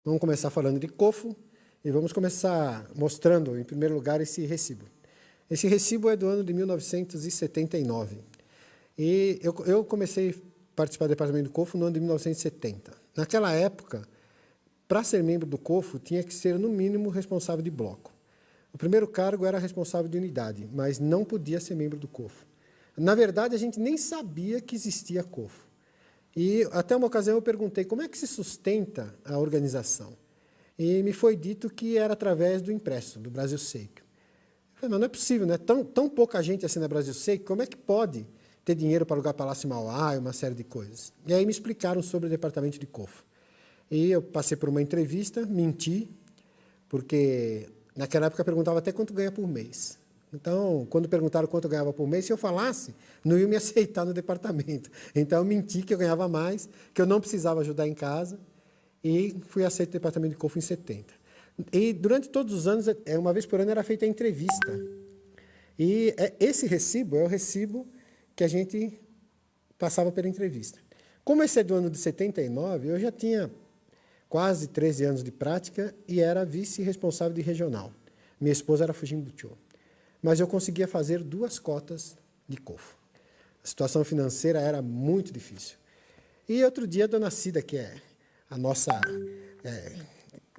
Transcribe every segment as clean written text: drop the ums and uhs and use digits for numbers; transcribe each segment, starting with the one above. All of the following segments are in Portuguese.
Vamos começar falando de COFO e vamos começar mostrando, em primeiro lugar, esse recibo. Esse recibo é do ano de 1979. E eu comecei a participar do departamento do COFO no ano de 1970. Naquela época, para ser membro do COFO, tinha que ser, no mínimo, responsável de bloco. O primeiro cargo era responsável de unidade, mas não podia ser membro do COFO. Na verdade, a gente nem sabia que existia COFO. E, até uma ocasião, eu perguntei como é que se sustenta a organização. E me foi dito que era através do empréstimo, do Brasil Seco. Eu falei, mas não é possível, né? Tão pouca gente assim na Brasil Seco, como é que pode ter dinheiro para alugar Palácio Mauá e uma série de coisas? E aí me explicaram sobre o departamento de COFO. E eu passei por uma entrevista, menti, porque naquela época eu perguntava até quanto ganha por mês. Então, quando perguntaram quanto eu ganhava por mês, se eu falasse, não iam me aceitar no departamento. Então, eu menti que eu ganhava mais, que eu não precisava ajudar em casa, e fui aceito no departamento de COFO em 70. E, durante todos os anos, uma vez por ano, era feita a entrevista. E esse recibo é o recibo que a gente passava pela entrevista. Como esse é do ano de 79, eu já tinha quase 13 anos de prática e era vice-responsável de regional. Minha esposa era Fujimbucho. Mas eu conseguia fazer 2 cotas de COFO. A situação financeira era muito difícil. E outro dia a dona Cida, que é a nossa,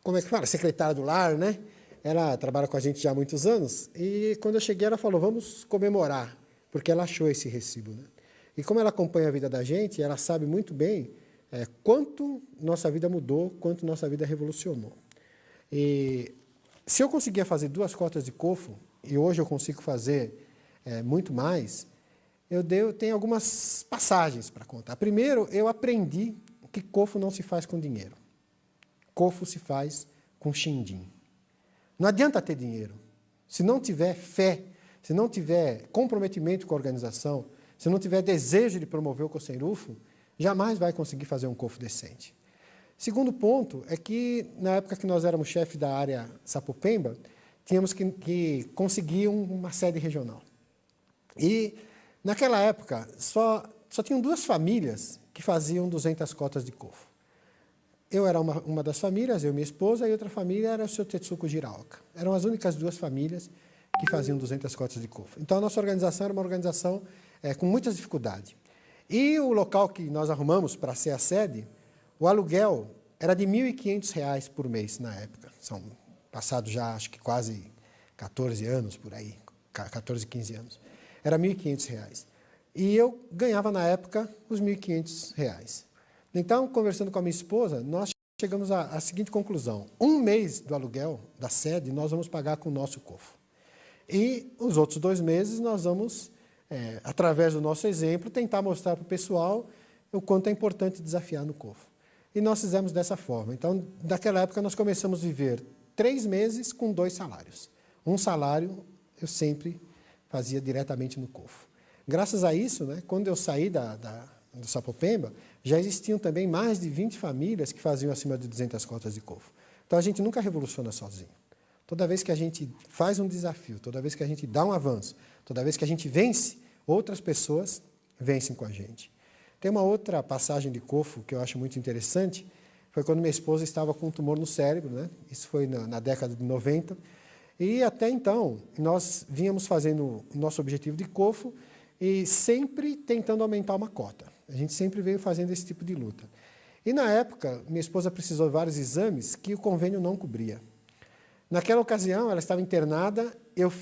como é que fala? Secretária do lar, né? Ela trabalha com a gente já há muitos anos, e quando eu cheguei ela falou, vamos comemorar, porque ela achou esse recibo, né? E como ela acompanha a vida da gente, ela sabe muito bem quanto nossa vida mudou, quanto nossa vida revolucionou. E se eu conseguia fazer 2 cotas de COFO, e hoje eu consigo fazer muito mais, eu tenho algumas passagens para contar. Primeiro, eu aprendi que COFO não se faz com dinheiro. COFO se faz com xin-din. Não adianta ter dinheiro. Se não tiver fé, se não tiver comprometimento com a organização, se não tiver desejo de promover o Cocenrufo, jamais vai conseguir fazer um COFO decente. Segundo ponto é que, na época que nós éramos chefe da área Sapopemba, tínhamos que conseguir uma sede regional. E, naquela época, só tinham 2 famílias que faziam 200 cotas de COFO. Eu era uma das famílias, eu e minha esposa, e outra família era o seu Tetsuko Jiraoka. Eram as únicas 2 famílias que faziam 200 cotas de COFO. Então, a nossa organização era uma organização com muitas dificuldades. E o local que nós arrumamos para ser a sede, o aluguel era de R$ 1.500 por mês na época. São passados já, acho que quase 14 anos por aí, 14, 15 anos. Era R$ 1.500. E eu ganhava, na época, os R$ 1.500. Então, conversando com a minha esposa, nós chegamos à seguinte conclusão. 1 mês do aluguel da sede nós vamos pagar com o nosso COFO. E os outros 2 meses nós vamos, através do nosso exemplo, tentar mostrar para o pessoal o quanto é importante desafiar no COFO. E nós fizemos dessa forma. Então, naquela época, nós começamos a viver 3 meses com 2 salários. Um salário eu sempre fazia diretamente no COFO. Graças a isso, né, quando eu saí do Sapopemba, já existiam também mais de 20 famílias que faziam acima de 200 cotas de COFO. Então, a gente nunca revoluciona sozinho. Toda vez que a gente faz um desafio, toda vez que a gente dá um avanço, toda vez que a gente vence, outras pessoas vencem com a gente. Tem uma outra passagem de COFO que eu acho muito interessante, foi quando minha esposa estava com um tumor no cérebro, né? Isso foi na década de 90, e até então nós vínhamos fazendo o nosso objetivo de COFO e sempre tentando aumentar uma cota. A gente sempre veio fazendo esse tipo de luta. E na época, minha esposa precisou de vários exames que o convênio não cobria. Naquela ocasião, ela estava internada, eu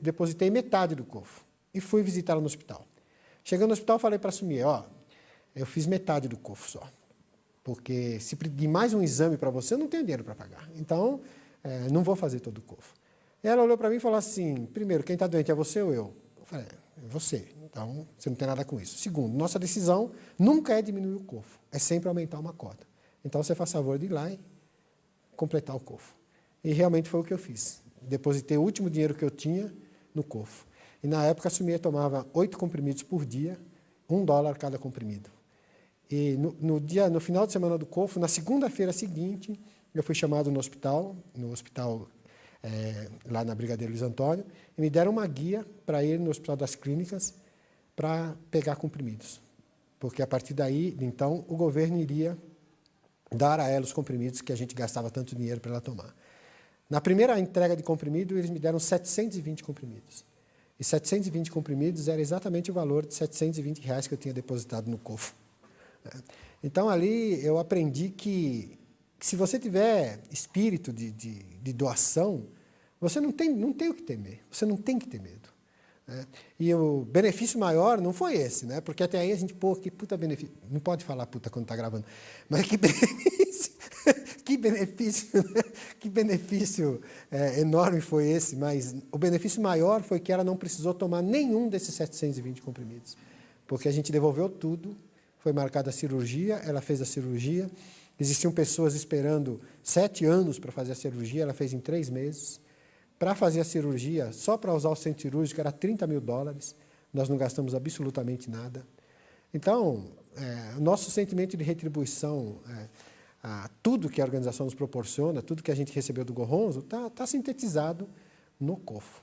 depositei metade do COFO e fui visitá-la no hospital. Chegando no hospital, falei para a Sumie, eu fiz metade do COFO só, porque se pedir mais um exame para você, eu não tenho dinheiro para pagar. Então, não vou fazer todo o COFO. Ela olhou para mim e falou assim, primeiro, quem está doente é você ou eu? Eu falei, é você, então você não tem nada com isso. Segundo, nossa decisão nunca é diminuir o COFO, é sempre aumentar uma cota. Então, você faz favor de ir lá e completar o COFO. E realmente foi o que eu fiz. Depositei o último dinheiro que eu tinha no COFO. E na época a Sumie tomava 8 comprimidos por dia, $1 cada comprimido. E no final de semana do COFO, na segunda-feira seguinte, eu fui chamado no hospital lá na Brigadeiro Luiz Antônio, e me deram uma guia para ir no Hospital das Clínicas para pegar comprimidos. Porque a partir daí, então, o governo iria dar a ela os comprimidos que a gente gastava tanto dinheiro para ela tomar. Na primeira entrega de comprimido, eles me deram 720 comprimidos. E 720 comprimidos era exatamente o valor de R$ 720 que eu tinha depositado no cofre. Então, ali eu aprendi que se você tiver espírito de doação, você não tem o que temer, você não tem que ter medo. E o benefício maior não foi esse, né? Porque até aí a gente, pô, que puta benefício. Não pode falar puta quando está gravando, mas que benefício, que benefício enorme foi esse. Mas o benefício maior foi que ela não precisou tomar nenhum desses 720 comprimidos, porque a gente devolveu tudo, foi marcada a cirurgia, ela fez a cirurgia, existiam pessoas esperando 7 anos para fazer a cirurgia, ela fez em 3 meses. Para fazer a cirurgia, só para usar o centro cirúrgico, era $30 mil. Nós não gastamos absolutamente nada. Então, o nosso sentimento de retribuição, a tudo que a organização nos proporciona, tudo que a gente recebeu do Gorronzo, tá sintetizado no COFO.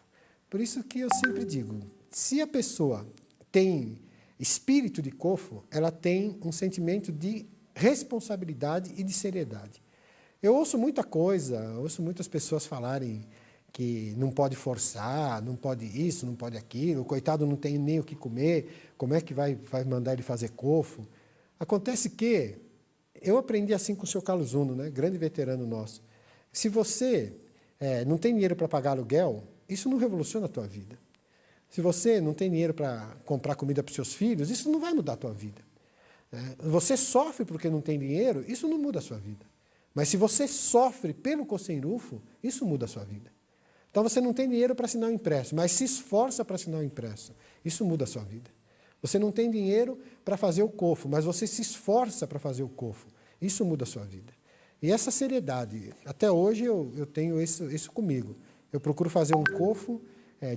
Por isso que eu sempre digo, se a pessoa tem espírito de COFO, ela tem um sentimento de responsabilidade e de seriedade. Eu ouço muita coisa, ouço muitas pessoas falarem que não pode forçar, não pode isso, não pode aquilo, o coitado não tem nem o que comer, como é que vai mandar ele fazer cofo? Acontece que eu aprendi assim com o seu Carlos Uno, né, grande veterano nosso. Se você não tem dinheiro para pagar aluguel, isso não revoluciona a tua vida. Se você não tem dinheiro para comprar comida para os seus filhos, isso não vai mudar a tua vida. Você sofre porque não tem dinheiro, isso não muda a sua vida. Mas se você sofre pelo Cosenrufo, isso muda a sua vida. Então, você não tem dinheiro para assinar um empréstimo, mas se esforça para assinar um empréstimo. Isso muda a sua vida. Você não tem dinheiro para fazer o COFO, mas você se esforça para fazer o COFO. Isso muda a sua vida. E essa seriedade, até hoje eu tenho isso comigo. Eu procuro fazer um COFO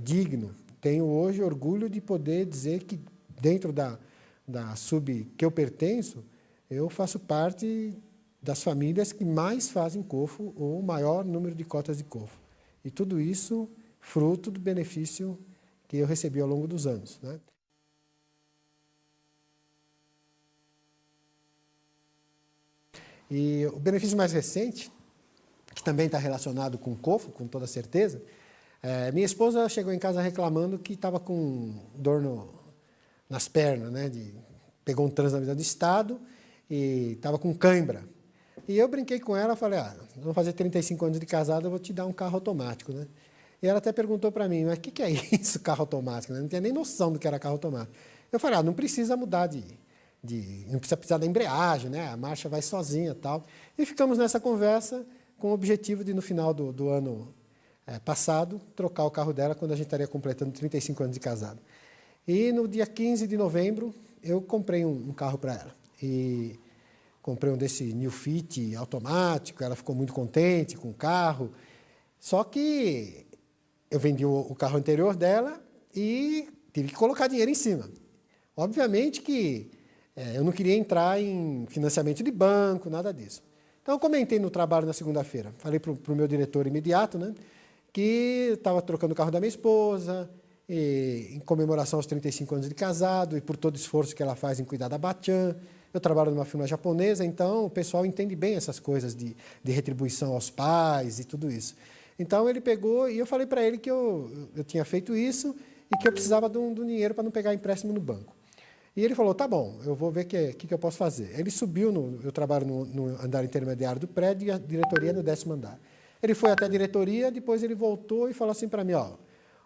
digno. Tenho hoje orgulho de poder dizer que dentro da sub que eu pertenço, eu faço parte das famílias que mais fazem COFO ou o maior número de cotas de COFO. E tudo isso fruto do benefício que eu recebi ao longo dos anos, né? E o benefício mais recente, que também está relacionado com o COFO, com toda certeza, minha esposa chegou em casa reclamando que estava com dor nas pernas, né? Pegou um trânsito na vida do Estado e estava com cãibra. E eu brinquei com ela, falei, vamos fazer 35 anos de casado, eu vou te dar um carro automático, né? E ela até perguntou para mim, mas o que é isso, carro automático? Né? Não tinha nem noção do que era carro automático. Eu falei, não precisa mudar não precisa precisar da embreagem, né? A marcha vai sozinha e tal. E ficamos nessa conversa com o objetivo de, no final do ano passado, trocar o carro dela quando a gente estaria completando 35 anos de casado. E no dia 15 de novembro, eu comprei um carro para ela. E comprei um desse New Fit automático, ela ficou muito contente com o carro. Só que eu vendi o carro anterior dela e tive que colocar dinheiro em cima. Obviamente que eu não queria entrar em financiamento de banco, nada disso. Então, eu comentei no trabalho na segunda-feira. Falei para o meu diretor imediato, né, que estava trocando o carro da minha esposa, em comemoração aos 35 anos de casado e por todo o esforço que ela faz em cuidar da Bachan. Eu trabalho numa firma japonesa, então o pessoal entende bem essas coisas de retribuição aos pais e tudo isso. Então, ele pegou e eu falei para ele que eu tinha feito isso e que eu precisava de um dinheiro para não pegar empréstimo no banco. E ele falou, tá bom, eu vou ver o que eu posso fazer. Ele subiu, eu trabalho no andar intermediário do prédio e a diretoria no 10º andar. Ele foi até a diretoria, depois ele voltou e falou assim para mim,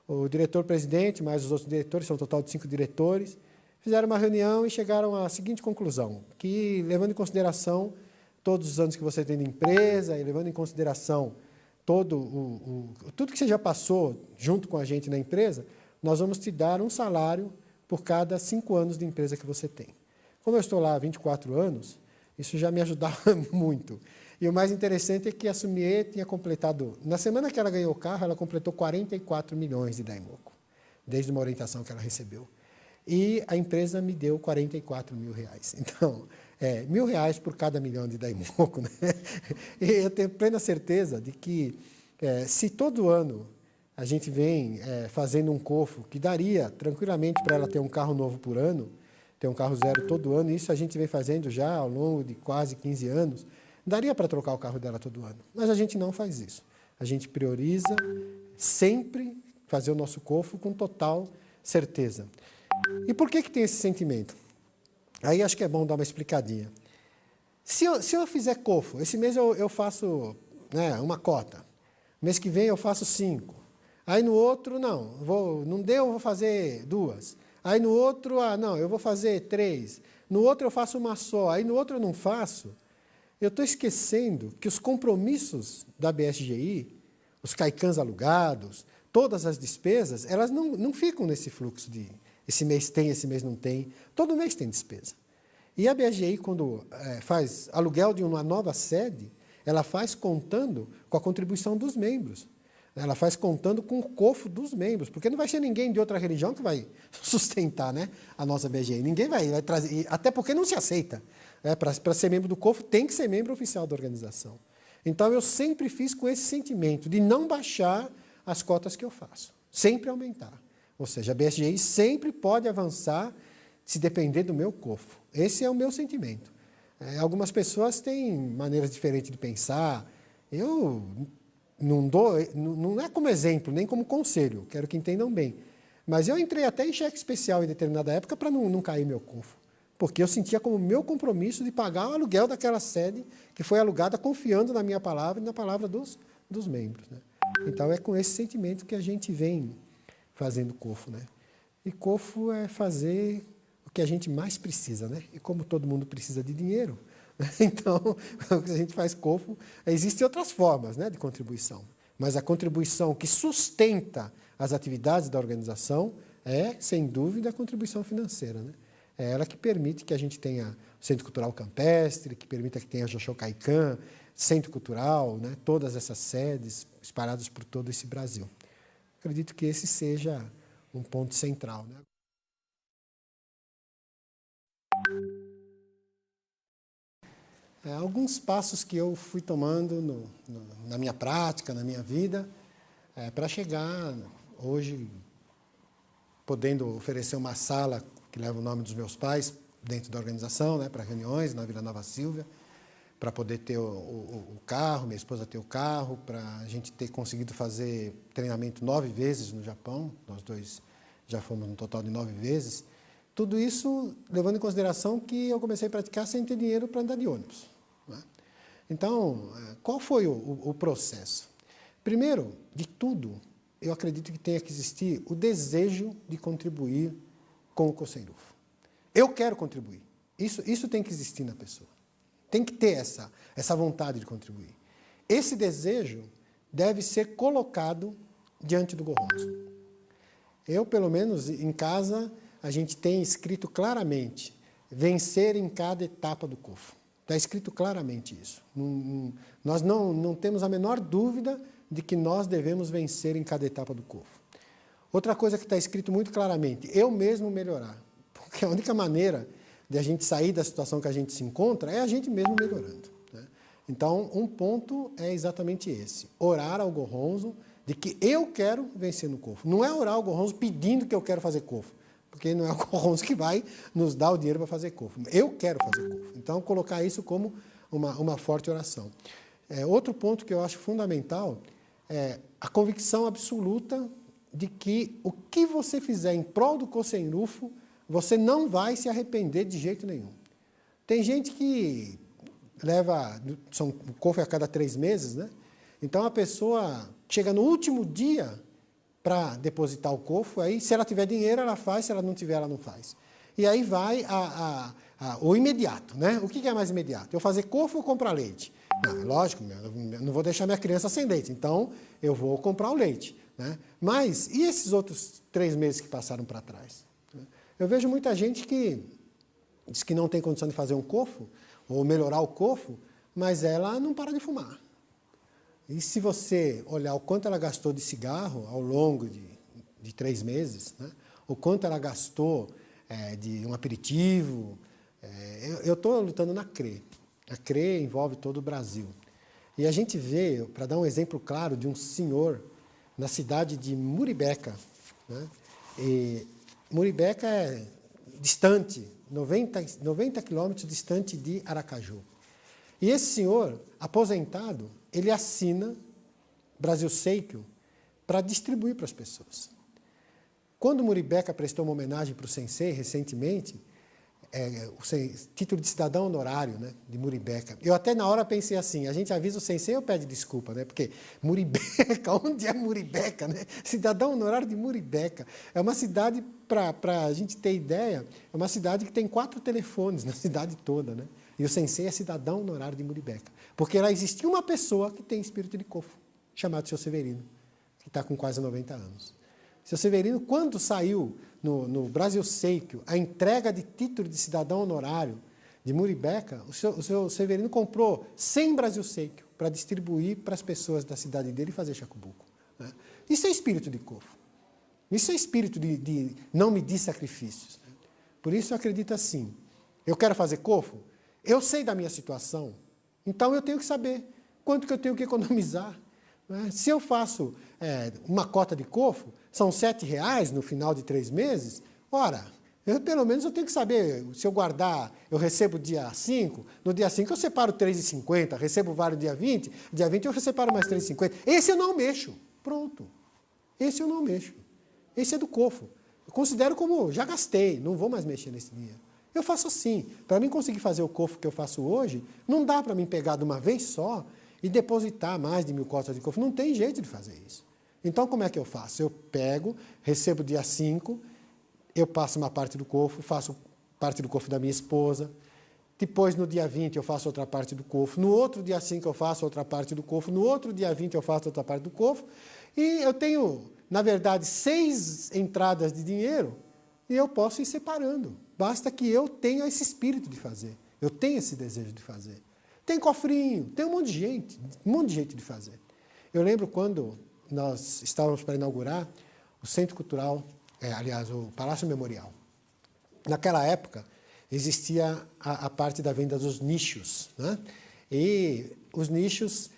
o diretor-presidente, mais os outros diretores, são um total de 5 diretores, fizeram uma reunião e chegaram à seguinte conclusão, que levando em consideração todos os anos que você tem de empresa e levando em consideração tudo que você já passou junto com a gente na empresa, nós vamos te dar um salário por cada 5 anos de empresa que você tem. Como eu estou lá há 24 anos, isso já me ajudava muito. E o mais interessante é que a Sumier tinha completado, na semana que ela ganhou o carro, ela completou 44 milhões de Daimoku, desde uma orientação que ela recebeu. E a empresa me deu 44 mil reais. Então, R$ 1.000 por cada milhão de Daimoku, né? E eu tenho plena certeza de que, se todo ano a gente vem fazendo um COFO que daria tranquilamente para ela ter um carro novo por ano, ter um carro zero todo ano, isso a gente vem fazendo já ao longo de quase 15 anos, Daria para trocar o carro dela todo ano, mas a gente não faz isso. A gente prioriza sempre fazer o nosso COFO com total certeza. E por que tem esse sentimento? Aí acho que é bom dar uma explicadinha. Se eu fizer COFO, esse mês eu faço, né, uma cota, mês que vem eu faço 5, aí no outro não deu, eu vou fazer 2, aí no outro, não, eu vou fazer 3, no outro eu faço uma só, aí no outro eu não faço, eu estou esquecendo que os compromissos da BSGI, os CAICANs alugados, todas as despesas, elas não ficam nesse fluxo de esse mês tem, esse mês não tem, todo mês tem despesa. E a BSGI, quando faz aluguel de uma nova sede, ela faz contando com a contribuição dos membros. Ela faz contando com o COFO dos membros, porque não vai ser ninguém de outra religião que vai sustentar, né, a nossa BSGI. Ninguém vai trazer, até porque não se aceita. Para ser membro do COFO, tem que ser membro oficial da organização. Então, eu sempre fiz com esse sentimento de não baixar as cotas que eu faço, sempre aumentar. Ou seja, a BSGI sempre pode avançar se depender do meu COFO. Esse é o meu sentimento. Algumas pessoas têm maneiras diferentes de pensar. Eu não é como exemplo, nem como conselho, quero que entendam bem. Mas eu entrei até em cheque especial em determinada época para não cair meu COFO. Porque eu sentia como meu compromisso de pagar o aluguel daquela sede que foi alugada confiando na minha palavra e na palavra dos membros, né? Então, é com esse sentimento que a gente vem fazendo COFO, né? E COFO é fazer o que a gente mais precisa, né? E como todo mundo precisa de dinheiro, né? Então, quando a gente faz COFO, existem outras formas, né, de contribuição. Mas a contribuição que sustenta as atividades da organização é, sem dúvida, a contribuição financeira, né? É ela que permite que a gente tenha o Centro Cultural Campestre, que permita que tenha Joshua CAICAN, Centro Cultural, né, todas essas sedes espalhadas por todo esse Brasil. Acredito que esse seja um ponto central, né? Alguns passos que eu fui tomando na minha prática, na minha vida, para chegar hoje podendo oferecer uma sala que leva o nome dos meus pais dentro da organização, né, para reuniões na Vila Nova Silvia, para poder ter o carro, minha esposa ter o carro, para a gente ter conseguido fazer treinamento 9 vezes no Japão, nós dois já fomos no total de 9 vezes. Tudo isso levando em consideração que eu comecei a praticar sem ter dinheiro para andar de ônibus, né? Então, qual foi o processo? Primeiro de tudo, eu acredito que tenha que existir o desejo de contribuir com o COSENRUFO. Eu quero contribuir. Isso tem que existir na pessoa. Tem que ter essa vontade de contribuir. Esse desejo deve ser colocado diante do Go-Honzo. Eu, pelo menos, em casa, a gente tem escrito claramente vencer em cada etapa do COFO. Está escrito claramente isso. Nós não temos a menor dúvida de que nós devemos vencer em cada etapa do COFO. Outra coisa que está escrito muito claramente, eu mesmo melhorar. Porque a única maneira de a gente sair da situação que a gente se encontra é a gente mesmo melhorando, né? Então, um ponto é exatamente esse, orar ao Go-Honzo de que eu quero vencer no COFO. Não é orar ao Go-Honzo pedindo que eu quero fazer COFO, porque não é o Go-Honzo que vai nos dar o dinheiro para fazer COFO. Eu quero fazer COFO. Então, colocar isso como uma forte oração. Outro ponto que eu acho fundamental é a convicção absoluta de que o que você fizer em prol do COSENRUFO, você não vai se arrepender de jeito nenhum. Tem gente que o COFO é a cada 3 meses, né? Então, a pessoa chega no último dia para depositar o COFO, aí, se ela tiver dinheiro, ela faz, se ela não tiver, ela não faz. E aí vai o imediato, né? O que é mais imediato? Eu fazer COFO ou comprar leite? Não, lógico, eu não vou deixar minha criança sem leite, então eu vou comprar o leite, né? Mas, e esses outros 3 meses que passaram para trás? Eu vejo muita gente que diz que não tem condição de fazer um COFO, ou melhorar o COFO, mas ela não para de fumar. E se você olhar o quanto ela gastou de cigarro ao longo de 3 meses, né? O quanto ela gastou de um aperitivo, eu estou lutando na CRE. A CRE envolve todo o Brasil. E a gente vê, para dar um exemplo claro, de um senhor na cidade de Muribeca, né? Muribeca é distante, 90 quilômetros distante de Aracaju. E esse senhor, aposentado, ele assina Brasil Seikyo para distribuir para as pessoas. Quando o Muribeca prestou uma homenagem para o Sensei, recentemente, o título de cidadão honorário, né, de Muribeca. Eu até na hora pensei assim, a gente avisa o Sensei ou pede desculpa, né, porque Muribeca, onde é Muribeca, né? Cidadão honorário de Muribeca. É uma cidade, para a gente ter ideia, é uma cidade que tem 4 telefones na cidade toda, né? E o Sensei é cidadão honorário de Muribeca. Porque lá existia uma pessoa que tem espírito de Kofo, chamado Seu Severino, que está com quase 90 anos. Seu Severino, quando saiu no Brasil Seikyo a entrega de título de cidadão honorário de Muribeca, o seu Severino comprou 100 Brasil Seikyo para distribuir para as pessoas da cidade dele e fazer shakubuku, né? Isso é espírito de Kofo. Isso é espírito de não medir sacrifícios, né? Por isso eu acredito assim, eu quero fazer Kofo, eu sei da minha situação, então eu tenho que saber quanto que eu tenho que economizar, né? Se eu faço uma cota de Kofo, são R$7 no final de 3 meses, ora, pelo menos eu tenho que saber, se eu guardar, eu recebo dia 5, no dia 5 eu separo R$3,50, recebo vários dia 20 eu separo mais R$3,50. Esse eu não mexo, pronto. Esse eu não mexo. Esse é do Kofo. Eu considero como, já gastei, não vou mais mexer nesse dinheiro. Eu faço assim. Para mim conseguir fazer o Kofo que eu faço hoje, não dá para mim pegar de uma vez só e depositar mais de 1000 cotas de Kofo. Não tem jeito de fazer isso. Então, como é que eu faço? Eu pego, recebo dia 5, eu passo uma parte do Kofo, faço parte do Kofo da minha esposa, depois no dia 20 eu faço outra parte do Kofo, no outro dia 5 eu faço outra parte do Kofo, no outro dia 20 eu faço outra parte do Kofo, e eu tenho, na verdade, 6 entradas de dinheiro e eu posso ir separando. Basta que eu tenha esse espírito de fazer, eu tenho esse desejo de fazer. Tem cofrinho, tem um monte de jeito de fazer. Eu lembro quando nós estávamos para inaugurar o Centro Cultural, aliás, o Palácio Memorial. Naquela época, existia a parte da venda dos nichos, né? E os nichos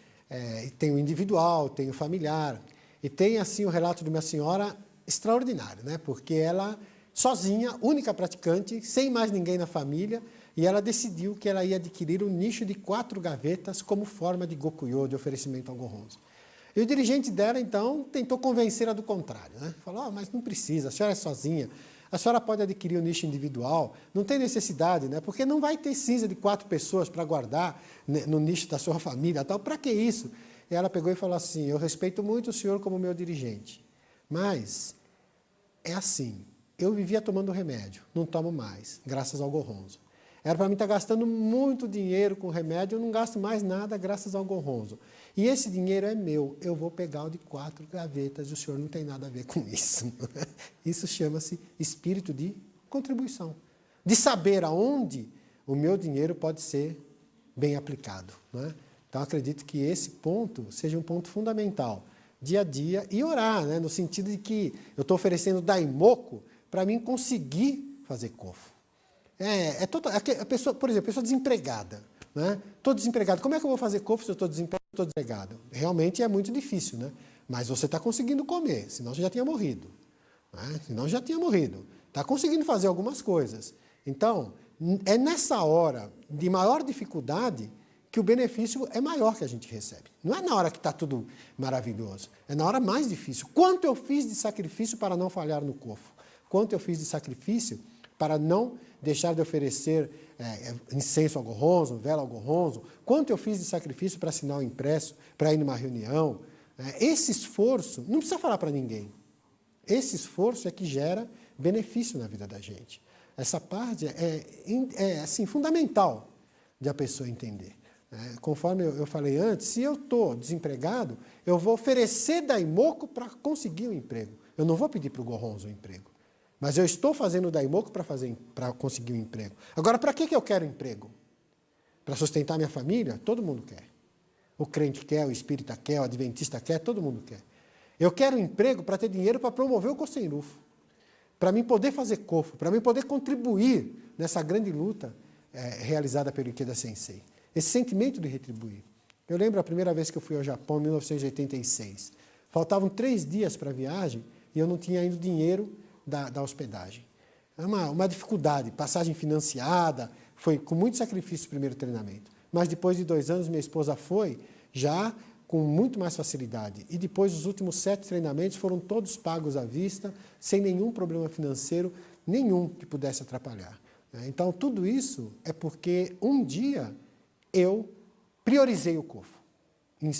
tem o individual, tem o familiar, e tem assim o relato de uma senhora extraordinário, né? Porque ela, sozinha, única praticante, sem mais ninguém na família, e ela decidiu que ela ia adquirir um nicho de 4 gavetas como forma de gokuyo, de oferecimento ao Gohonzo. E o dirigente dela, então, tentou convencê-la do contrário, né? Falou, mas não precisa, a senhora é sozinha, a senhora pode adquirir um nicho individual, não tem necessidade, né? Porque não vai ter cinza de 4 pessoas para guardar, né, no nicho da sua família, tal. Para que isso? E ela pegou e falou assim, eu respeito muito o senhor como meu dirigente, mas é assim, eu vivia tomando remédio, não tomo mais, graças ao Gohonzo. Era para mim estar gastando muito dinheiro com remédio, eu não gasto mais nada graças ao Gohonzo. E esse dinheiro é meu, eu vou pegar o de 4 gavetas e o senhor não tem nada a ver com isso. Isso chama-se espírito de contribuição. De saber aonde o meu dinheiro pode ser bem aplicado, né? Então, acredito que esse ponto seja um ponto fundamental, dia a dia, e orar, né? No sentido de que eu estou oferecendo daimoku para mim conseguir fazer Kofo. A pessoa, por exemplo, a pessoa desempregada, né? Estou desempregado, como é que eu vou fazer Kofo se eu estou desempregado? Realmente é muito difícil, né? Mas você está conseguindo comer, senão você já tinha morrido, né? Senão já tinha morrido. Está conseguindo fazer algumas coisas. Então, é nessa hora de maior dificuldade que o benefício é maior que a gente recebe. Não é na hora que está tudo maravilhoso, é na hora mais difícil. Quanto eu fiz de sacrifício para não falhar no Kofo? Quanto eu fiz de sacrifício para não deixar de oferecer incenso ao Gohonzo, vela ao Gohonzo? Quanto eu fiz de sacrifício para assinar o impresso, para ir numa reunião? Esse esforço, não precisa falar para ninguém. Esse esforço é que gera benefício na vida da gente. Essa parte é assim, fundamental de a pessoa entender. Conforme eu falei antes, se eu estou desempregado, eu vou oferecer daimoku para conseguir um emprego. Eu não vou pedir para o Gohonzo um emprego. Mas eu estou fazendo daimoku para conseguir um emprego. Agora, para que eu quero emprego? Para sustentar minha família? Todo mundo quer. O crente quer, o espírita quer, o adventista quer, todo mundo quer. Eu quero um emprego para ter dinheiro para promover o Kosen-Rufo, para mim poder fazer Kofo, para mim poder contribuir nessa grande luta realizada pelo Ikeda Sensei. Esse sentimento de retribuir. Eu lembro a primeira vez que eu fui ao Japão, em 1986. Faltavam 3 dias para a viagem e eu não tinha ainda dinheiro da hospedagem. É uma dificuldade, passagem financiada, foi com muito sacrifício o primeiro treinamento. mas depois de 2 anos minha esposa foi, já com muito mais facilidade. E depois os últimos 7 treinamentos foram todos pagos à vista, sem nenhum problema financeiro, nenhum que pudesse atrapalhar. Então, tudo isso é porque um dia eu priorizei o COFO,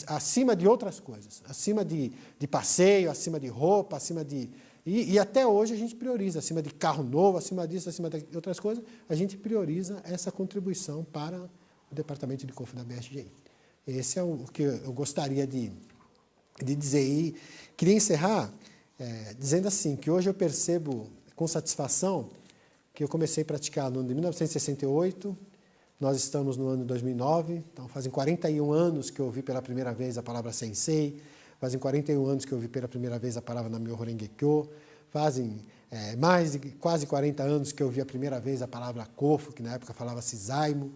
acima de outras coisas, acima de passeio, acima de roupa, acima de... E até hoje a gente prioriza, acima de carro novo, acima disso, acima de outras coisas, a gente prioriza essa contribuição para o departamento de COFO da BSGI. Esse é o que eu gostaria de dizer. E queria encerrar dizendo assim, que hoje eu percebo com satisfação que eu comecei a praticar no ano de 1968, nós estamos no ano de 2009, então fazem 41 anos que eu ouvi pela primeira vez a palavra Sensei, fazem 41 anos que eu ouvi pela primeira vez a palavra Nam-myoho Renge-kyo, fazem mais de quase 40 anos que eu ouvi a primeira vez a palavra COFO, que na época falava-se Zaimo,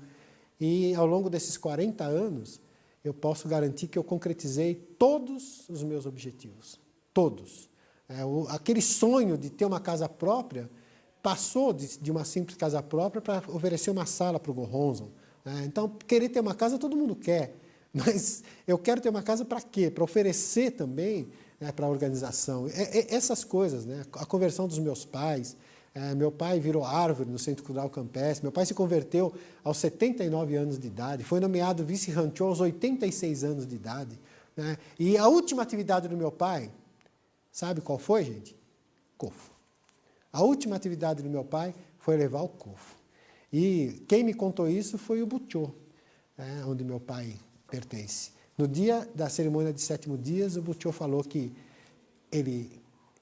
e ao longo desses 40 anos, eu posso garantir que eu concretizei todos os meus objetivos, todos. Aquele sonho de ter uma casa própria passou de uma simples casa própria para oferecer uma sala para o Gohonzon. Então, querer ter uma casa todo mundo quer, mas eu quero ter uma casa para quê? Para oferecer também para a organização. Essas coisas, a conversão dos meus pais. Meu pai virou árvore no Centro Cultural Campestre, meu pai se converteu aos 79 anos de idade, foi nomeado vice-rancho aos 86 anos de idade. E a última atividade do meu pai, sabe qual foi, gente? COFO. A última atividade do meu pai foi levar o COFO. E quem me contou isso foi o Buchô, onde meu pai pertence. No dia da cerimônia de 7º dias, o Buchô falou que ele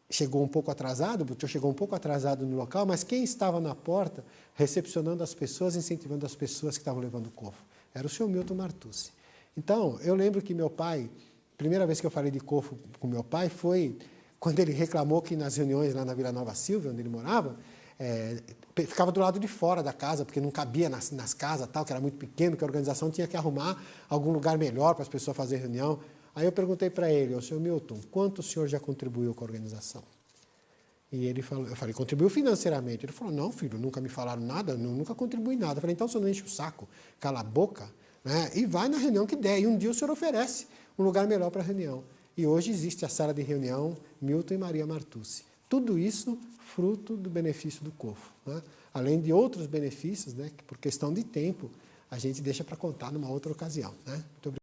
chegou um pouco atrasado, o Buchô chegou um pouco atrasado no local, mas quem estava na porta, recepcionando as pessoas, incentivando as pessoas que estavam levando o COFO? Era o senhor Milton Martucci. Então, eu lembro que meu pai, a primeira vez que eu falei de COFO com meu pai foi quando ele reclamou que nas reuniões lá na Vila Nova Silvia, onde ele morava, ficava do lado de fora da casa, porque não cabia nas casas, tal, que era muito pequeno, que a organização tinha que arrumar algum lugar melhor para as pessoas fazerem reunião. Aí eu perguntei para ele, senhor Milton, quanto o senhor já contribuiu com a organização? E ele falou, eu falei, contribuiu financeiramente. Ele falou, não, filho, nunca me falaram nada, nunca contribuí nada. Eu falei, então o senhor não enche o saco, cala a boca, e vai na reunião que der. E um dia o senhor oferece um lugar melhor para a reunião. E hoje existe a sala de reunião Milton e Maria Martucci. Tudo isso fruto do benefício do COFO. Além de outros benefícios, que por questão de tempo, a gente deixa para contar numa outra ocasião. Muito obrigado.